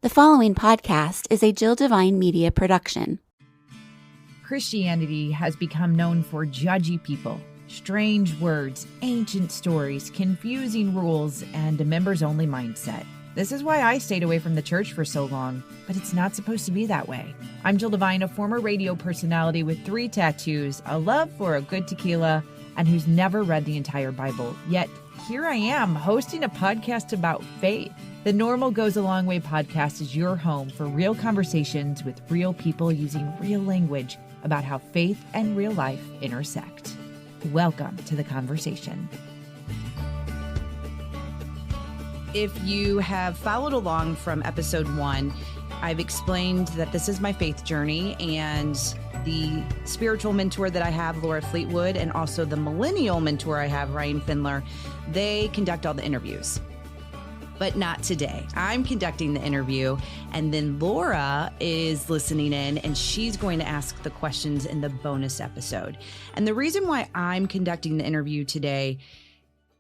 The following podcast is a Jill Devine media production. Christianity has become known for judgy people, strange words, ancient stories, confusing rules, and a members-only mindset. This is why I stayed away from the church for so long, but it's not supposed to be that way. I'm Jill Devine, a former radio personality with 3 tattoos, a love for a good tequila, and who's never read the entire Bible. Yet here I am hosting a podcast about faith. The Normal Goes a Long Way podcast is your home for real conversations with real people using real language about how faith and real life intersect. Welcome to the conversation. If you have followed along from episode 1, I've explained that this is my faith journey, and the spiritual mentor that I have, Laura Fleetwood, and also the millennial mentor I have, Ryan Findler, they conduct all the interviews. But not today. I'm conducting the interview, and then Laura is listening in, and she's going to ask the questions in the bonus episode. And the reason why I'm conducting the interview today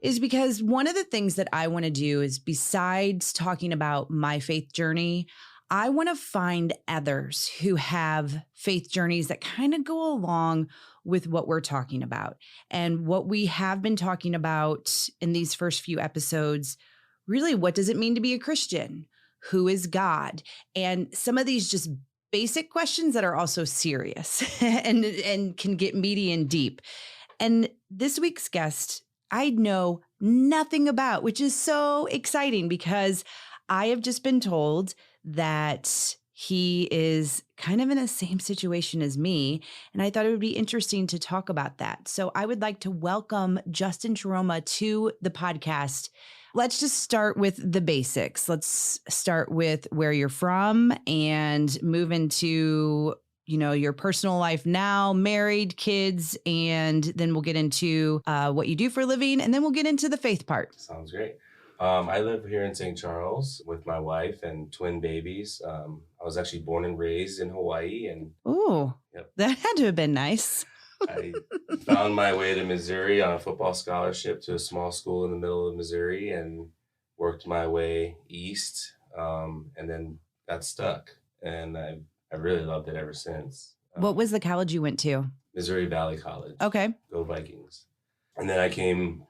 is because one of the things that I want to do is, besides talking about my faith journey, I want to find others who have faith journeys that kind of go along with what we're talking about. And what we have been talking about in these first few episodes, really, what does it mean to be a Christian? Who is God? And some of these just basic questions that are also serious and can get meaty and deep. And this week's guest, I know nothing about, which is so exciting because I have just been told that he is kind of in the same situation as me. And I thought it would be interesting to talk about that. So I would like to welcome Justin Shiroma to the podcast. Let's just start with the basics. Let's start with where you're from and move into, your personal life now, married, kids, and then we'll get into what you do for a living, and then we'll get into the faith part. Sounds great. I live here in St. Charles with my wife and twin babies. I was actually born and raised in Hawaii. That had to have been nice. I found my way to Missouri on a football scholarship to a small school in the middle of Missouri and worked my way east, and then got stuck. And I really loved it ever since. What was the college you went to? Missouri Valley College. Okay. Go Vikings. And then I came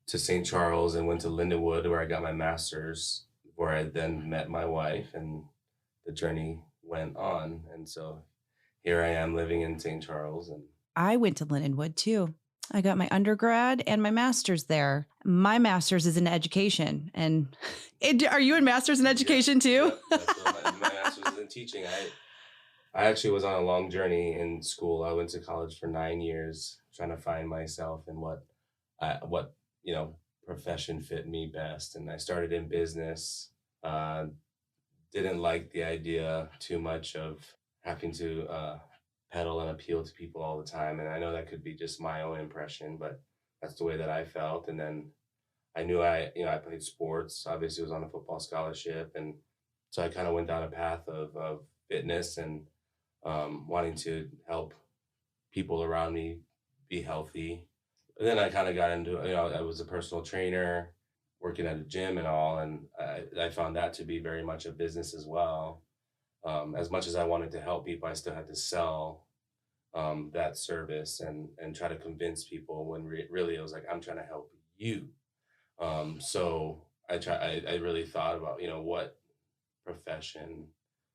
to St. Charles and went to Lindenwood, where I got my master's, where I then met my wife, and the journey went on. And so here I am living in St. Charles. And I went to Lindenwood too. I got my undergrad and my master's there. My master's is in education. And are you in master's in education too? Yeah, my master's is in teaching. I actually was on a long journey in school. I went to college for 9 years, trying to find myself and what profession fit me best. And I started in business. Didn't like the idea too much of having to peddle and appeal to people all the time. And I know that could be just my own impression, but that's the way that I felt. And then I knew I played sports, obviously was on a football scholarship. And so I kind of went down a path of fitness and wanting to help people around me be healthy. And then I kind of got into, I was a personal trainer, working at a gym and all. And I found that to be very much a business as well. As much as I wanted to help people, I still had to sell that service and try to convince people when really it was like, I'm trying to help you. So I really thought about, what profession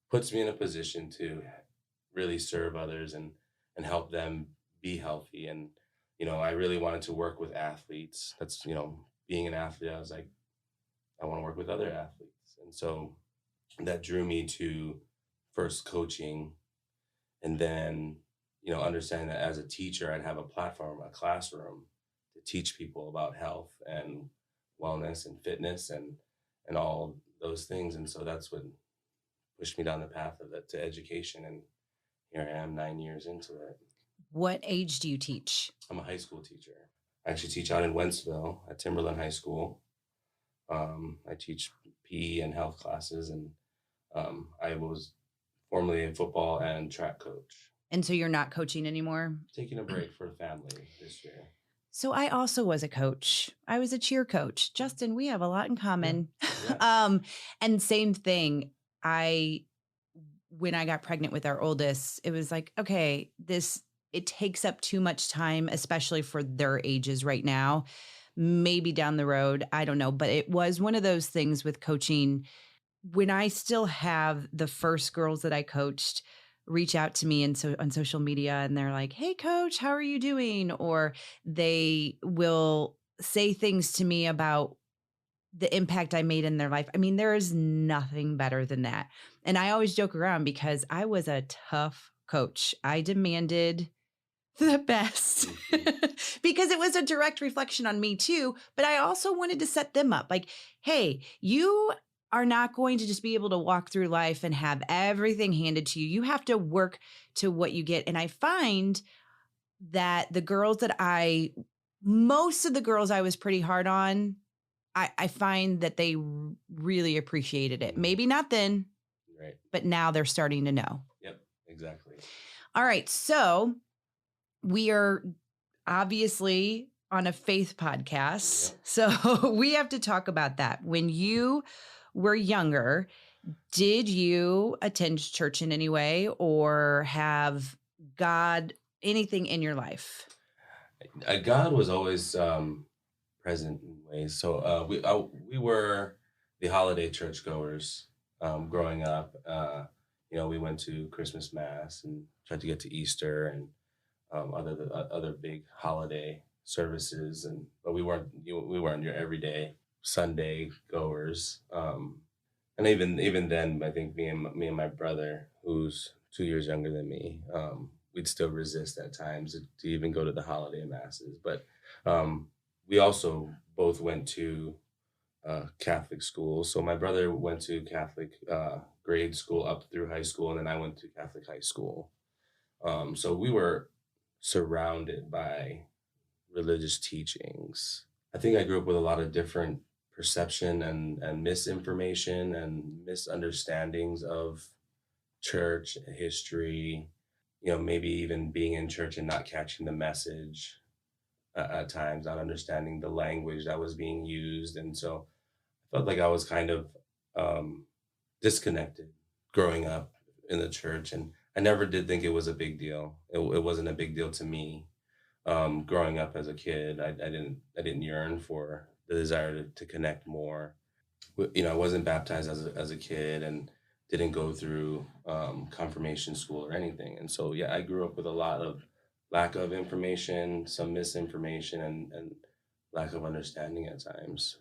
puts me in a position to really serve others and help them be healthy. And, I really wanted to work with athletes. That's, being an athlete, I was like, I want to work with other athletes. And so that drew me to first coaching, and then, understanding that as a teacher, I'd have a platform, a classroom to teach people about health and wellness and fitness and all those things. And so that's what pushed me down the path of that to education. And here I am 9 years into it. What age do you teach? I'm a high school teacher. I actually teach out in Wentzville at Timberland High School. I teach PE and health classes, and I was formerly a football and track coach. And so you're not coaching anymore? Taking a break for the family this year. So I also was a coach. I was a cheer coach. Justin, we have a lot in common. Yeah. And same thing. when I got pregnant with our oldest, it was like, okay, it takes up too much time, especially for their ages right now. Maybe down the road, I don't know. But it was one of those things with coaching when I still have the first girls that I coached reach out to me on social media and they're like, "Hey coach, how are you doing?" Or they will say things to me about the impact I made in their life. I mean, there is nothing better than that. And I always joke around because I was a tough coach. I demanded the best Mhm. because it was a direct reflection on me too. But I also wanted to set them up like, hey, you are not going to just be able to walk through life and have everything handed to you. You have to work to what you get. And I find that most of the girls I was pretty hard on, I find that they really appreciated it. Mhm. Maybe not then, Right. but now they're starting to know. Yep. Exactly. All right. So we are obviously on a faith podcast. Yep. So we have to talk about that. When you were younger, did you attend church in any way or have God anything in your life? God was always present in ways. So we were the holiday churchgoers growing up. We went to Christmas mass and tried to get to Easter and other big holiday services, but we weren't your everyday Sunday goers. And even then, I think me and my brother, who's 2 years younger than me, we'd still resist at times to even go to the holiday masses. But we also both went to Catholic school. So my brother went to Catholic grade school up through high school, and then I went to Catholic high school. So we were surrounded by religious teachings. I think I grew up with a lot of different perception and misinformation and misunderstandings of church history, maybe even being in church and not catching the message at times, not understanding the language that was being used. And so I felt like I was kind of um, disconnected growing up in the church. And I never did think it was a big deal. It wasn't a big deal to me growing up as a kid. I didn't yearn for the desire to connect more. I wasn't baptized as a kid and didn't go through confirmation school or anything. And so yeah, I grew up with a lot of lack of information, some misinformation, and lack of understanding at times.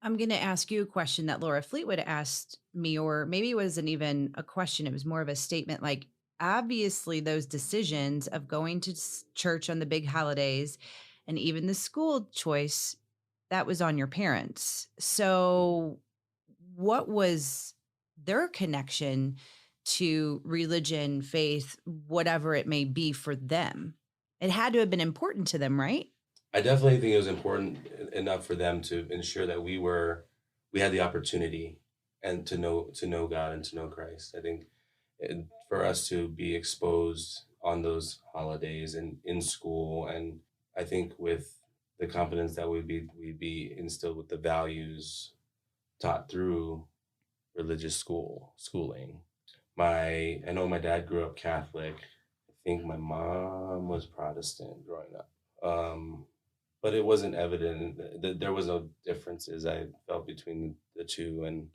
I'm going to ask you a question that Laura Fleetwood asked me, or maybe it wasn't even a question. It was more of a statement. Like, obviously, those decisions of going to church on the big holidays and even the school choice, that was on your parents. So, what was their connection to religion, faith, whatever it may be for them? It had to have been important to them, right? I definitely think it was important enough for them to ensure that we had the opportunity and to know God and to know Christ. I think for us to be exposed on those holidays and in school, and I think with the confidence that we'd be instilled with the values taught through religious schooling. I know my dad grew up Catholic. I think my mom was Protestant growing up. But it wasn't evident that there was no differences I felt between the two, and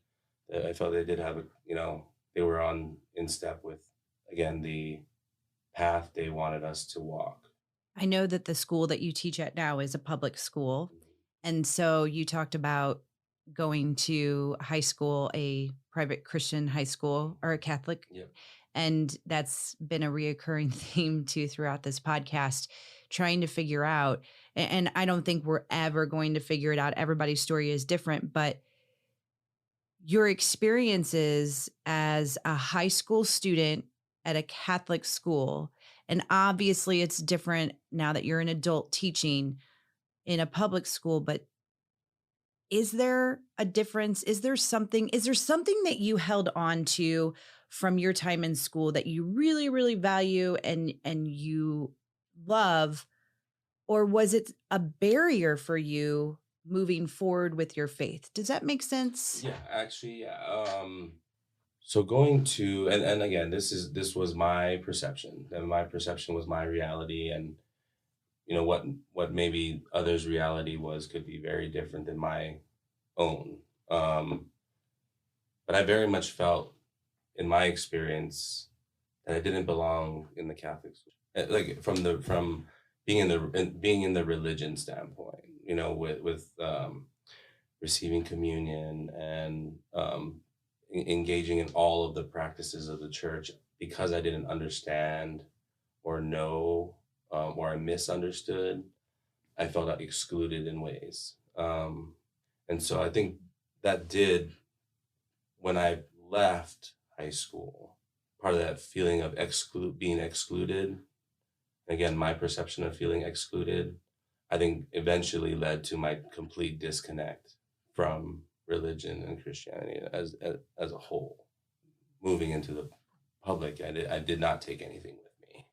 I felt they did have they were on in step with again the path they wanted us to walk. I know that the school that you teach at now is a public school. And so you talked about going to high school, a private Christian high school or a Catholic. Yep. And that's been a reoccurring theme too throughout this podcast, trying to figure out. And I don't think we're ever going to figure it out. Everybody's story is different, but your experiences as a high school student at a Catholic school, and obviously it's different now that you're an adult teaching in a public school, but is there a difference? Is there something that you held on to from your time in school that you really, really value and you love? Or was it a barrier for you moving forward with your faith? Does that make sense? Yeah, actually, yeah. So going to and again, this was my perception, and my perception was my reality, and what maybe others' reality was could be very different than my own. Um, but I very much felt in my experience that I didn't belong in the Catholic Church. Like from being in the religion standpoint, with receiving communion and engaging in all of the practices of the church because I didn't understand or know or I misunderstood. I felt like excluded in ways, and so I think that did when I left high school. Part of that feeling of being excluded. Again, my perception of feeling excluded, I think eventually led to my complete disconnect from religion and Christianity as a whole. Moving into the public, I did not take anything with me.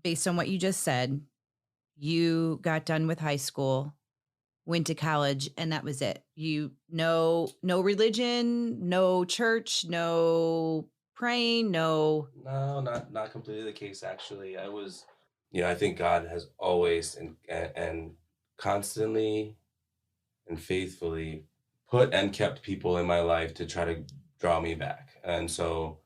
Based on what you just said, you got done with high school, went to college, and that was it. You no religion, no church, no praying, no. No, not completely the case. Actually, I think God has always and constantly and faithfully put and kept people in my life to try to draw me back. And so,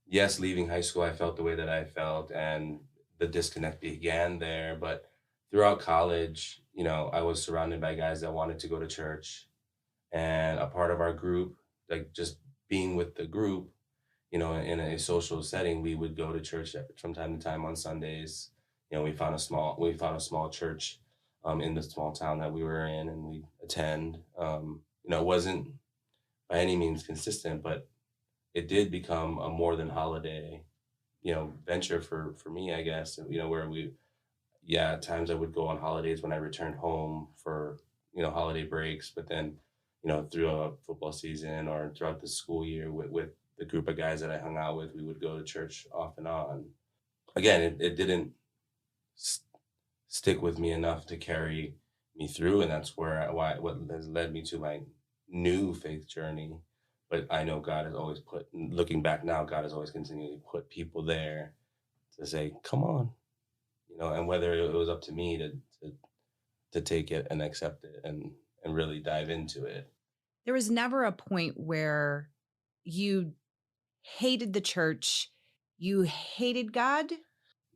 yes, leaving high school, I felt the way that I felt, and the disconnect began there. But throughout college, I was surrounded by guys that wanted to go to church, and a part of our group, like just being with the group, in a social setting, we would go to church from time to time on Sundays. We found a small church in the small town that we were in, and we attend. It wasn't by any means consistent, but it did become a more than holiday, venture for me, I guess. Where at times I would go on holidays when I returned home for holiday breaks, but then through a football season or throughout the school year with the group of guys that I hung out with, we would go to church off and on. Again, it didn't s- stick with me enough to carry me through, and that's what has led me to my new faith journey. But I know God has always looking back now, God has always continually put people there to say, "Come on," and whether it was up to me to take it and accept it and really dive into it. There was never a point where you hated the church, you hated God.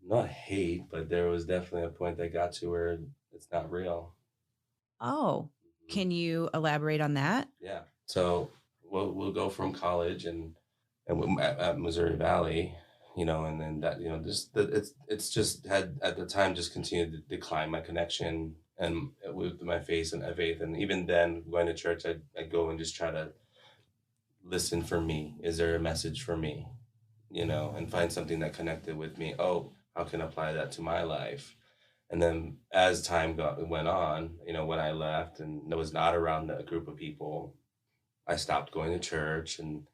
Not hate, but there was definitely a point that got to where it's not real. Oh, Mhm. can you elaborate on that? Yeah. So we'll go from college and at Missouri Valley, and then that just that it's just had at the time just continued to decline my connection and with my faith, and even then going to church, I'd go and just try to listen for me. Is there a message for me? And find something that connected with me. Oh, how can I apply that to my life? And then as time went on, when I left and was not around a group of people, I stopped going to church, and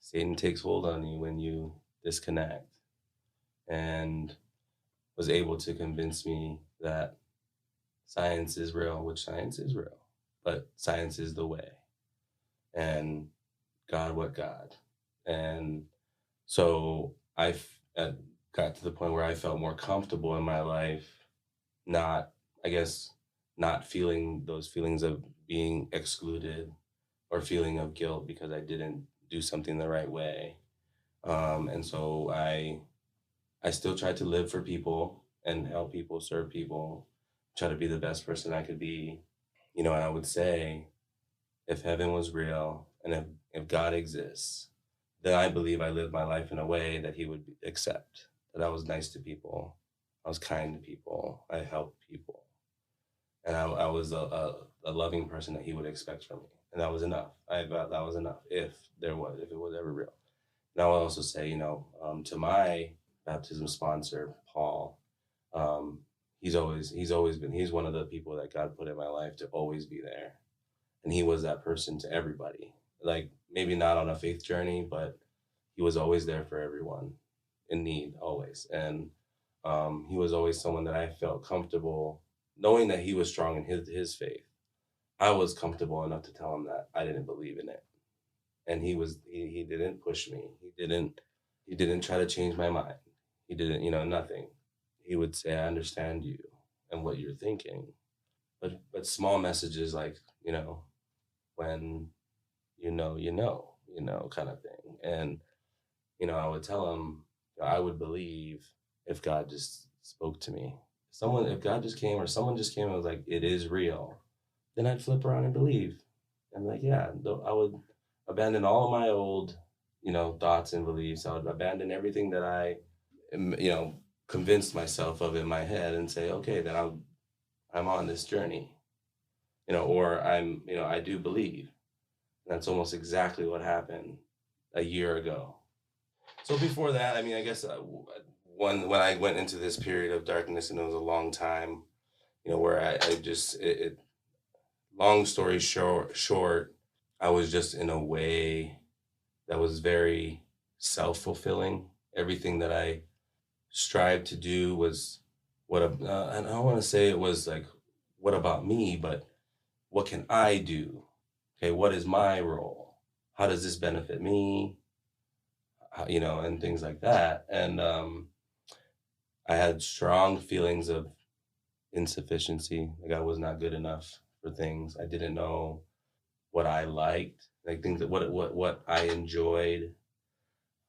Satan takes hold on you when you disconnect, and was able to convince me that science is real, which science is real, but science is the way, and God, what God. And so got to the point where I felt more comfortable in my life, not, I guess, not feeling those feelings of being excluded or feeling of guilt because I didn't do something the right way. And so I still tried to live for people and help people, serve people, try to be the best person I could be. And I would say if heaven was real and if God exists, then I believe I lived my life in a way that he would accept, that I was nice to people, I was kind to people, I helped people, and I was a loving person that he would expect from me. And that was enough. I thought that was enough if it was ever real. And I will also say, to my baptism sponsor, Paul, he's one of the people that God put in my life to always be there. And he was that person to everybody. Like maybe not on a faith journey, but he was always there for everyone in need, always. And he was always someone that I felt comfortable knowing that he was strong in his faith. I was comfortable enough to tell him that I didn't believe in it. and he didn't push me. He didn't try to change my mind. He didn't, nothing. He would say, I understand you and what you're thinking. But small messages like, when kind of thing. And, I would tell him, I would believe if God just spoke to me. If God just came or someone just came and was like, it is real, then I'd flip around and believe. And like, yeah, I would abandon all of my old, thoughts and beliefs. I would abandon everything that I, convinced myself of in my head and say, okay, then I'm on this journey, or I do believe. And that's almost exactly what happened a year ago. So before that, I mean, I guess when I went into this period of darkness, and it was a long time, where I just long story short, I was just in a way that was very self-fulfilling. Everything that I strived to do was and I don't want to say it was like, what about me, but what can I do? Okay, what is my role? How does this benefit me? And things like that. And I had strong feelings of insufficiency, like I was not good enough for things. I didn't know what I liked, like things that what I enjoyed.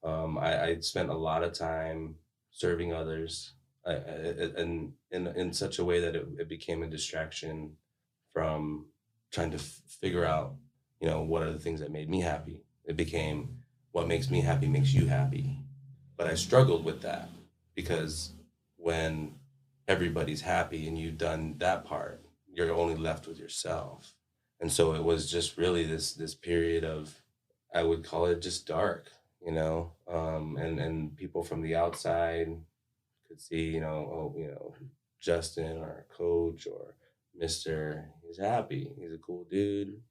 I spent a lot of time serving others, and in such a way that it became a distraction from trying to figure out, what are the things that made me happy. It became what makes me happy makes you happy. But I struggled with that because when everybody's happy and you've done that part, you're only left with yourself. And so it was just really this period of, I would call it just dark, and people from the outside could see, Justin or coach or Mr. He's happy. He's a cool dude.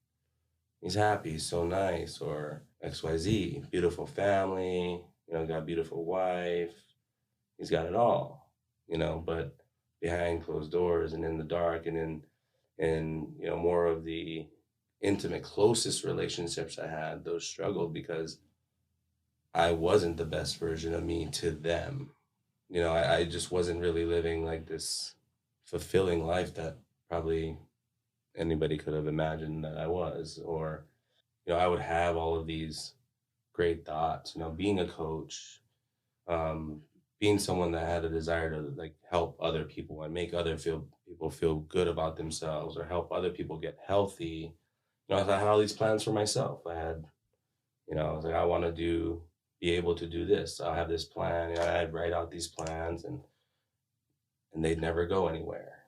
He's happy. He's so nice. Or XYZ, beautiful family, got a beautiful wife. He's got it all, but behind closed doors and in the dark and in more of the intimate, closest relationships I had, those struggled because I wasn't the best version of me to them. I just wasn't really living like this fulfilling life that probably anybody could have imagined that I was. Or, I would have all of these great thoughts, being a coach, being someone that had a desire to like help other people and make people feel good about themselves or help other people get healthy. I had all these plans for myself. I was like, I want to be able to do this. I'll have this plan. I'd write out these plans and they'd never go anywhere,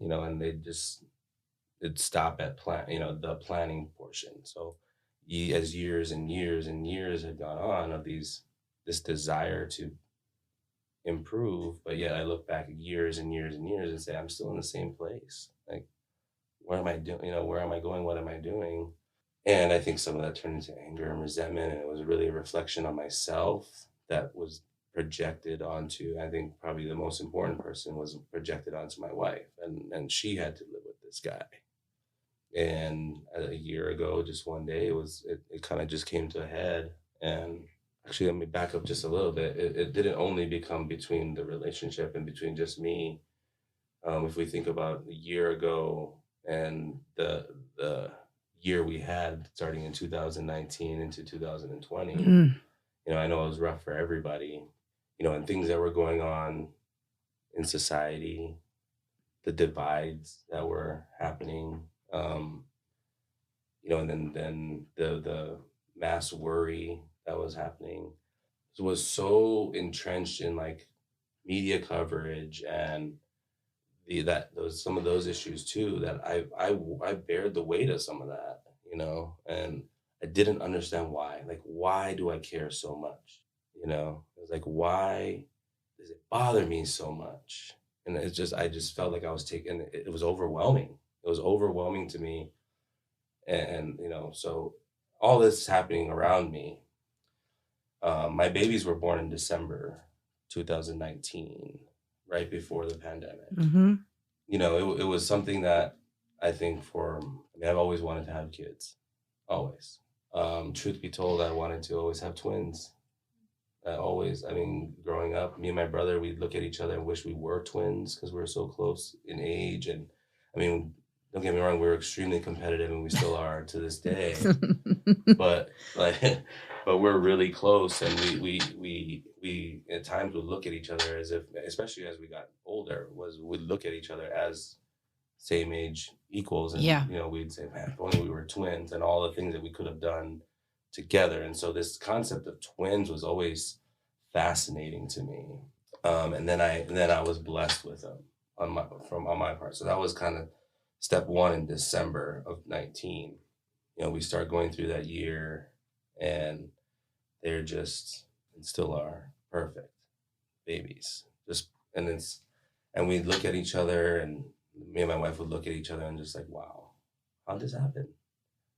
and it'd stop at the planning portion. So as years and years and years had gone on of this desire to improve, but yet I look back at years and years and years and say, I'm still in the same place. Like, what am I doing? Where am I going? What am I doing? And I think some of that turned into anger and resentment. And it was really a reflection on myself that was projected onto, I think probably the most important person was projected onto my wife. And she had to live with this guy. And a year ago, just one day, it kind of just came to a head. And actually, let me back up just a little bit. It didn't only become between the relationship and between just me. If we think about a year ago and the year we had starting in 2019 into 2020, I know it was rough for everybody, and things that were going on in society, the divides that were happening, and then the mass worry that was happening was so entrenched in like media coverage and some of those issues too that I bared the weight of some of that, and I didn't understand why. Like, why do I care so much? It was like, why does it bother me so much? And I just felt like I was taking it was overwhelming. It was overwhelming to me, and so all this happening around me. My babies were born in December 2019, right before the pandemic. Mm-hmm. It was something that I think I've always wanted to have kids, always. Truth be told, I wanted to always have twins. I mean, growing up, me and my brother, we'd look at each other and wish we were twins because we were so close in age. And I mean, don't get me wrong, we were extremely competitive and we still are to this day. But like, but we're really close, and we at times would look at each other as if, especially as we got older, we'd look at each other as same age equals, and Yeah. we'd say, man, if only we were twins, and all the things that we could have done together. And so this concept of twins was always fascinating to me. And then I was blessed with them on my part. So that was kind of step one in December of 19. We start going through that year, and they're just, and still are, perfect babies. Just and we look at each other, and me and my wife would look at each other and just like, wow, how did this happen?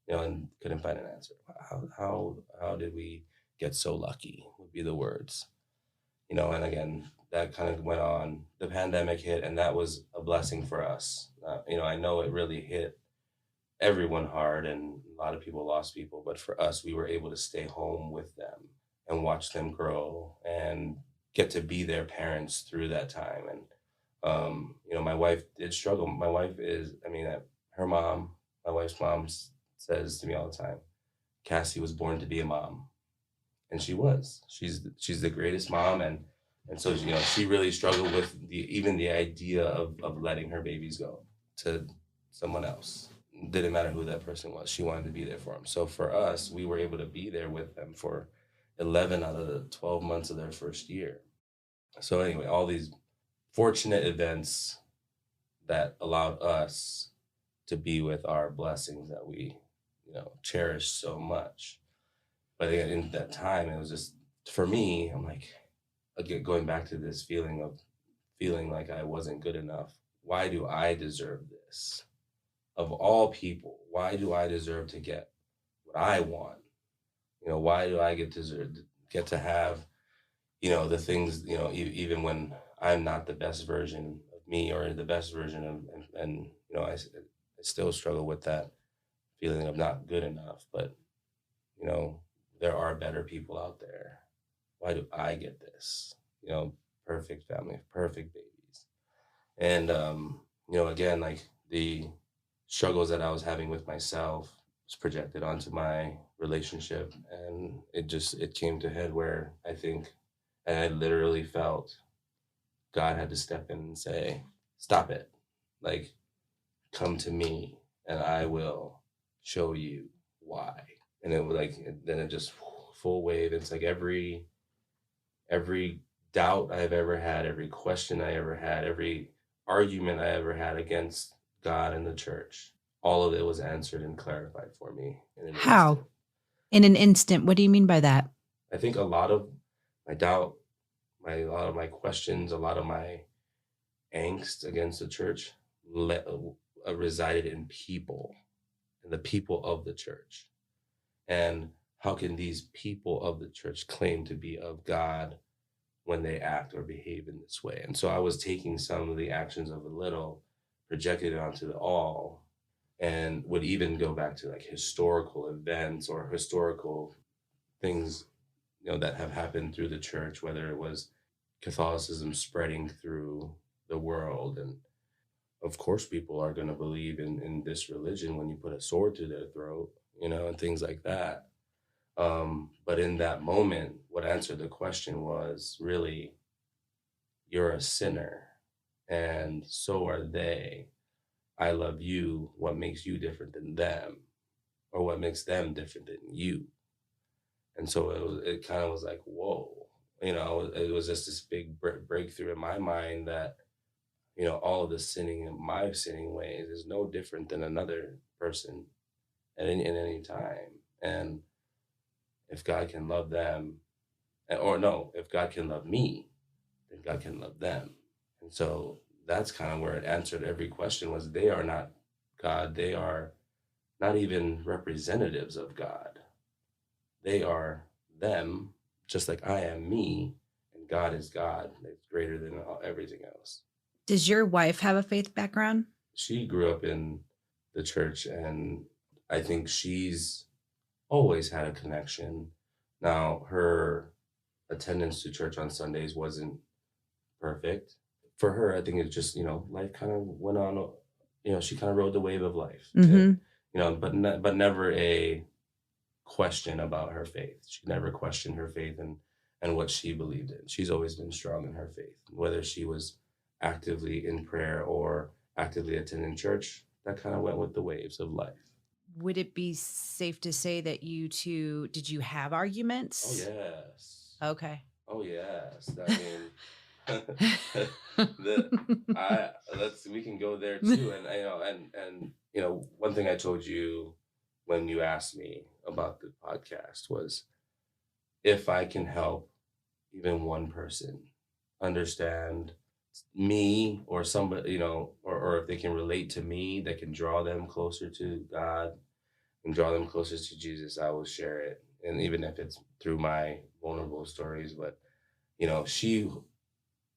And couldn't find an answer. How did we get so lucky? Would be the words. And again, that kind of went on. The pandemic hit, and that was a blessing for us. I know it really hit everyone hard, and a lot of people lost people, but for us, we were able to stay home with them and watch them grow and get to be their parents through that time. And my wife did struggle. My wife is, I mean, her mom, my wife's mom says to me all the time, Cassie was born to be a mom, and she was. She's the greatest mom, and so she really struggled with even the idea of letting her babies go to someone else. Didn't matter who that person was. She wanted to be there for them. So for us, we were able to be there with them for 11 out of the 12 months of their first year. So anyway, all these fortunate events that allowed us to be with our blessings that we, cherish so much. But again, in that time, it was just, for me, I'm like, again, going back to this feeling like I wasn't good enough. Why do I deserve this? Of all people, why do I deserve to get what I want? Why do I get to have, the things, even when I'm not the best version of me or the best version of, and I still struggle with that feeling of not good enough. But, there are better people out there. Why do I get this? Perfect family, perfect babies. And, again, like the struggles that I was having with myself was projected onto my relationship. And it came to head where I think I literally felt God had to step in and say, stop it. Like, come to me and I will show you why. And it was like, then it just full wave. It's like every doubt I've ever had, every question I ever had, every argument I ever had against God and the church, all of it was answered and clarified for me in an How? instant. In an instant. What do you mean by that? I think a lot of my doubt, a lot of my questions, a lot of my angst against the church resided in people and the people of the church. And how can these people of the church claim to be of God when they act or behave in this way? And so I was taking some of the actions of the little, projected it onto the all, and would even go back to like historical events or historical things, that have happened through the church, whether it was Catholicism spreading through the world. And of course, people are going to believe in this religion when you put a sword through their throat, and things like that. But in that moment, what answered the question was really, you're a sinner, and so are they. I love you. What makes you different than them, or what makes them different than you? And so it kind of was like, whoa, it was just this big breakthrough in my mind that, all of the sinning in my sinning ways is no different than another person in any time. And if God can love them, or no, if God can love me, then God can love them. And so that's kind of where it answered every question was, they are not God. They are not even representatives of God. They are them, just like I am me, and God is God. It's greater than everything else. Does your wife have a faith background? She grew up in the church, and I think she's always had a connection. Now, her attendance to church on Sundays wasn't perfect. For her, I think it's just, life kind of went on, she kind of rode the wave of life. Mm-hmm. But never a question about her faith. She never questioned her faith and what she believed in. She's always been strong in her faith, whether she was actively in prayer or actively attending church. That kind of went with the waves of life. Would it be safe to say that you two, did you have Oh arguments? yes. Okay. Oh yes. I mean, we can go there too. And one thing I told you when you asked me about the podcast was, if I can help even one person understand me, or somebody, or if they can relate to me, that can draw them closer to God and draw them closer to Jesus, I will share it. And even if it's through my vulnerable stories, but she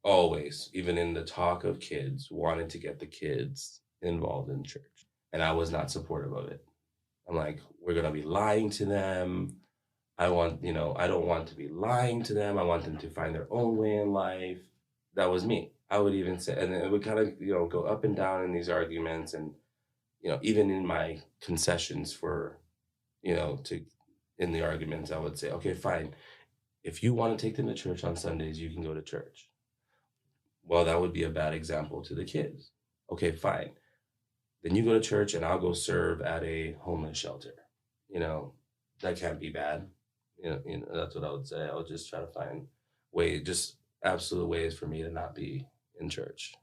always, even in the talk of kids, wanted to get the kids involved in church. And I was not supportive of it. I'm like, we're going to be lying to them. I don't want to be lying to them. I want them to find their own way in life. That was me. I would even say, and it would kind of, go up and down in these arguments. And, even in my concessions in the arguments, I would say, okay, fine. If you want to take them to church on Sundays, you can go to church. Well, that would be a bad example to the kids. Okay, fine. Then you go to church and I'll go serve at a homeless shelter. That can't be bad. That's what I would say. I would just try to find just absolute ways for me to not be in church.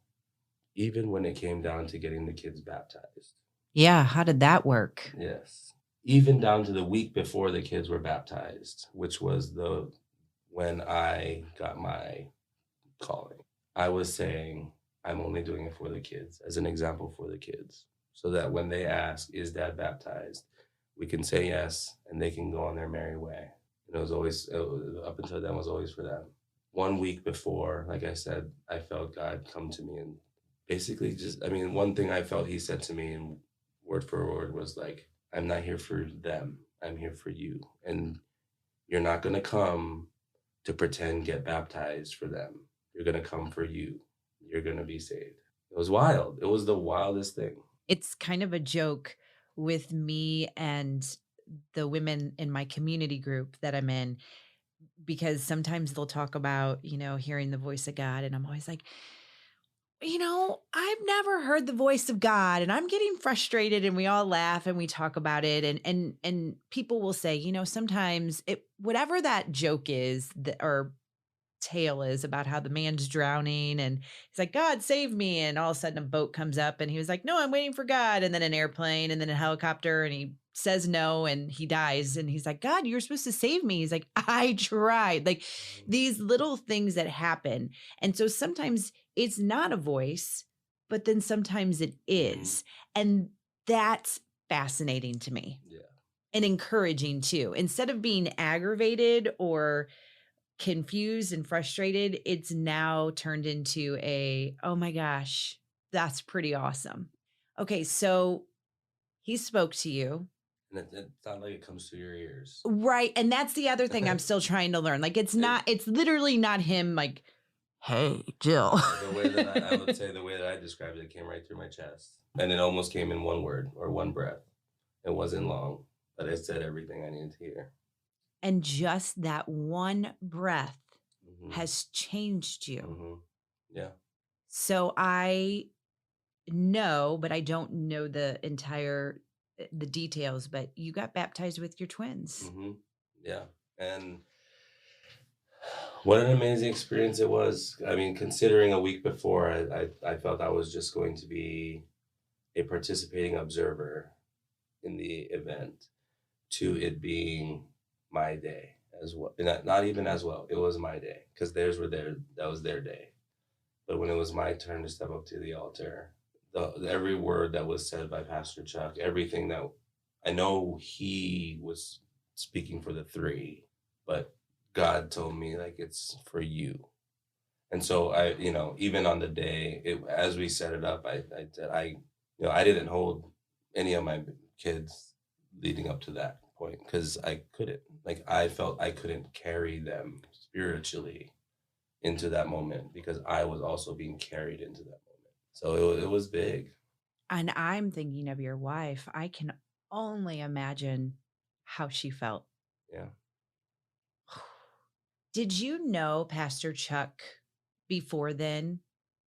Even when it came down to getting the kids baptized. Yeah. How did that work? Yes. Even down to the week before the kids were baptized, which was when I got my calling. I was saying, I'm only doing it for the kids, as an example for the kids, so that when they ask, is dad baptized? We can say yes, and they can go on their merry way. It was always, up until then, was always for them. 1 week before, like I said, I felt God come to me and basically one thing I felt he said to me in word for word was like, I'm not here for them. I'm here for you. And you're not going to come to pretend get baptized for them. You're going to come for you. You're going to be saved. It was wild. It was the wildest thing. It's kind of a joke with me and the women in my community group that I'm in, because sometimes they'll talk about, hearing the voice of God. And I'm always like, I've never heard the voice of God, and I'm getting frustrated, and we all laugh and we talk about it. And people will say, sometimes whatever that joke is or tale is about how the man's drowning and he's like, God save me. And all of a sudden a boat comes up and he was like, no, I'm waiting for God. And then an airplane and then a helicopter, and he says no and he dies. And he's like, God, you're supposed to save me. He's like, I tried. Like these little things that happen. And so sometimes it's not a voice, but then sometimes it is. And that's fascinating to me. Yeah. And encouraging too. Instead of being aggravated or confused and frustrated, it's now turned into oh my gosh, that's pretty awesome. Okay, so he spoke to you. And it's not like it comes to your ears. Right. And that's the other thing I'm still trying to learn. Like it's literally not him like, hey, Jill. The way that I would say, the way that I described it came right through my chest. And it almost came in one word or one breath. It wasn't long, but it said everything I needed to hear. And just that one breath has changed you. Yeah. So I know, but I don't know the details, but you got baptized with your twins. Yeah. And what an amazing experience it was. I mean, considering a week before, I felt I was just going to be a participating observer in the event, to it being my day as well. Not even as well. It was my day, because theirs were there. That was their day. But when it was my turn to step up to the altar, every word that was said by Pastor Chuck, everything that I know he was speaking for the three, but God told me, like, it's for you. And so I, even on the day, as we set it up, I didn't hold any of my kids leading up to that. point because I couldn't. Like I felt I couldn't carry them spiritually into that moment because I was also being carried into that moment. So it was big. And I'm thinking of your wife. I can only imagine how she felt. Yeah. Did you know Pastor Chuck before then,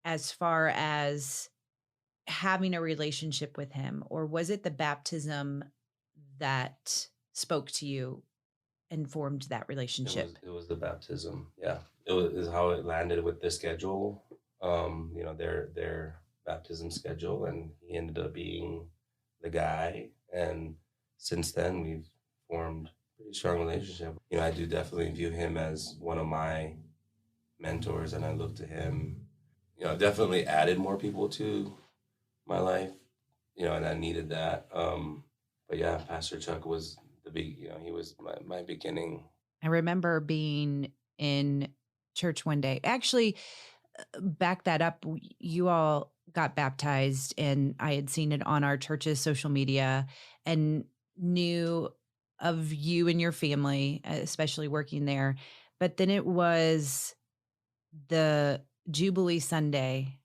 as far as having a relationship with him, or was it the baptism that spoke to you and formed that relationship? It was the baptism. Yeah. It was is how it landed with the schedule. Their baptism schedule, and he ended up being the guy. And since then we've formed a pretty strong relationship. I do definitely view him as one of my mentors, and I look to him. Definitely added more people to my life, and I needed that. But yeah, Pastor Chuck was the big, he was my beginning. I remember being in church one day. Actually, back that up. You all got baptized, and I had seen it on our church's social media and knew of you and your family, especially working there. But then it was the Jubilee Sunday.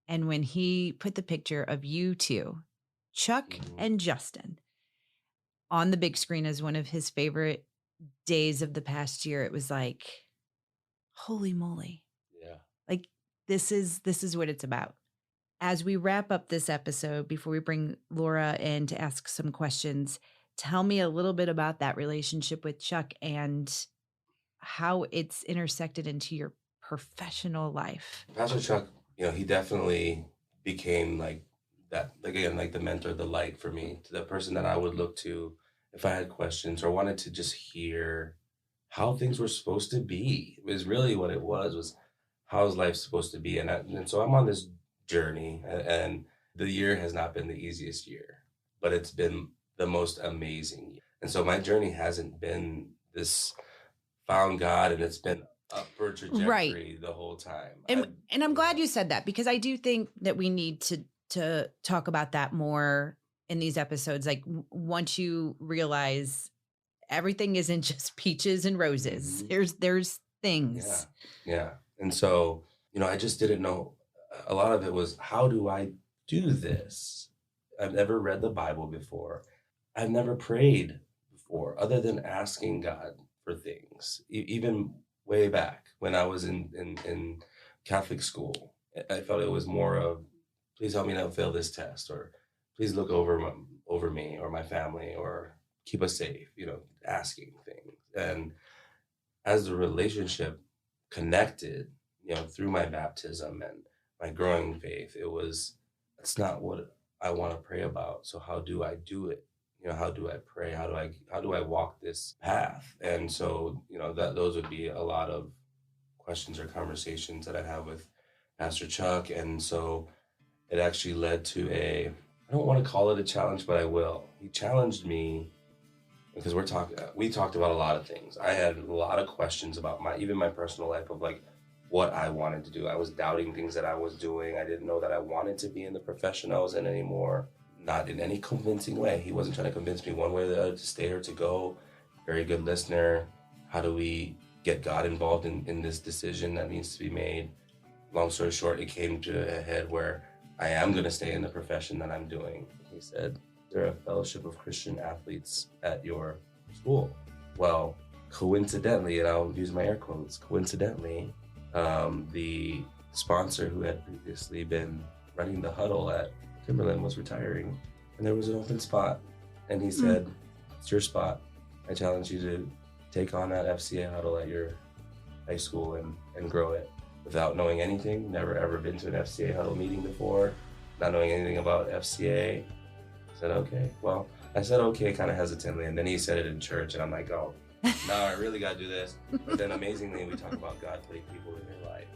And when he put the picture of you two, Chuck Mhm. and Justin, on the big screen as one of his favorite days of the past year, it was like, holy moly. Yeah. Like this is what it's about. As we wrap up this episode, before we bring Laura in to ask some questions, tell me a little bit about that relationship with Chuck and how it's intersected into your professional life. Pastor Chuck, he definitely became like that, again, like the mentor, the light for me, to the person that I would look to if I had questions or wanted to just hear how things were supposed to be. It was really what it was how's life supposed to be. And so I'm on this journey, and the year has not been the easiest year, but it's been the most amazing year. And so my journey hasn't been this found God, and it's been upward Right. trajectory the whole time. And I'm glad you said that, because I do think that we need to talk about that more in these episodes. Like once you realize everything isn't just peaches and roses. Mhm. There's Yeah, things. yeah. And so, I just didn't know. A lot of it was, how do I do this? I've never read the Bible before. I've never prayed before, other than asking God for things. Even way back when I was in Catholic school, I felt it was more of, please help me not fail this test, or please look over me or my family, or keep us safe. Asking things. And as the relationship connected, through my baptism and my growing faith, it's not what I want to pray about. So how do I do it? How do I pray? How do I walk this path? And so, that those would be a lot of questions or conversations that I'd have with Pastor Chuck. And so it actually led to I don't want to call it a challenge, but I will. He challenged me because we talked about a lot of things. I had a lot of questions about even my personal life, of like what I wanted to do. I was doubting things that I was doing. I didn't know that I wanted to be in the profession I was in anymore. Not in any convincing way. He wasn't trying to convince me one way or the other to stay or to go. Very good listener. How do we get God involved in this decision that needs to be made? Long story short, it came to a head where I am going to stay in the profession that I'm doing. He said, "There are a fellowship of Christian athletes at your school." Well, coincidentally, and I'll use my air quotes, coincidentally, the sponsor who had previously been running the huddle at Timberland was retiring, and there was an open spot. And he said, "It's your spot. I challenge you to take on that FCA huddle at your high school and grow it." Without knowing anything, never ever been to an FCA huddle meeting before, not knowing anything about FCA. I said, okay. Well, I said okay kind of hesitantly, and then he said it in church, and I'm like, oh, now I really got to do this. But then amazingly, we talk about God putting people in your life.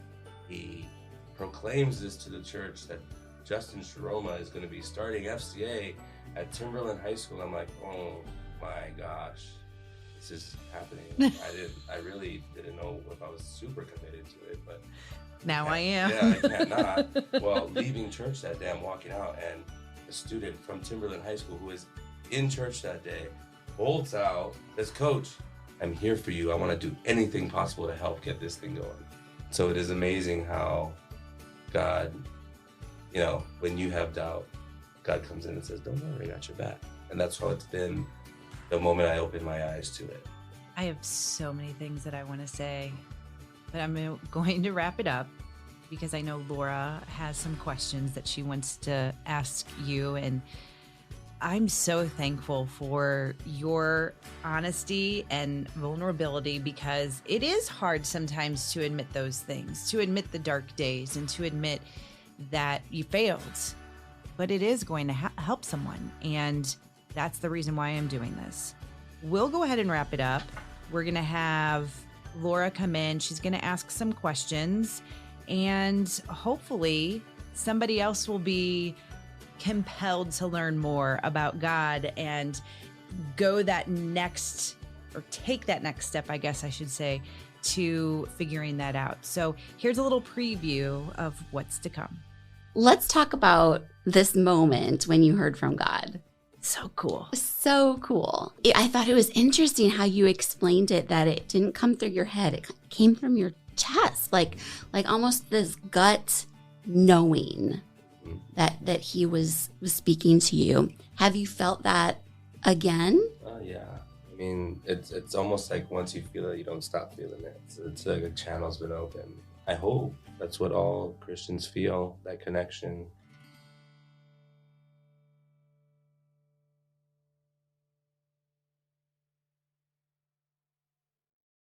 He proclaims this to the church that Justin Shiroma is going to be starting FCA at Timberland High School. I'm like, oh my gosh, this is happening. I really didn't know if I was super committed to it, but Now I am. Yeah, I can't not. Well, leaving church that day, I'm walking out, and a student from Timberland High School who was in church that day bolts out, says, Coach, I'm here for you. I want to do anything possible to help get this thing going. So it is amazing how God, when you have doubt, God comes in and says, don't worry, I got your back. And that's how it's been the moment I opened my eyes to it. I have so many things that I want to say, but I'm going to wrap it up because I know Laura has some questions that she wants to ask you. And I'm so thankful for your honesty and vulnerability, because it is hard sometimes to admit those things, to admit the dark days and to admit that you failed, but it is going to help someone. And that's the reason why I'm doing this. We'll go ahead and wrap it up. We're going to have Laura come in. She's going to ask some questions, and hopefully somebody else will be compelled to learn more about God and go that next, or take that next step, I guess I should say, to figuring that out. So here's a little preview of what's to come. Let's talk about this moment when you heard from God. So cool. So cool. I thought it was interesting how you explained it, that it didn't come through your head. It came from your chest, like almost this gut knowing that he was speaking to you. Have you felt that again? Yeah. I mean, it's almost like once you feel it, you don't stop feeling it. It's like a channel's been open. I hope that's what all Christians feel, that connection.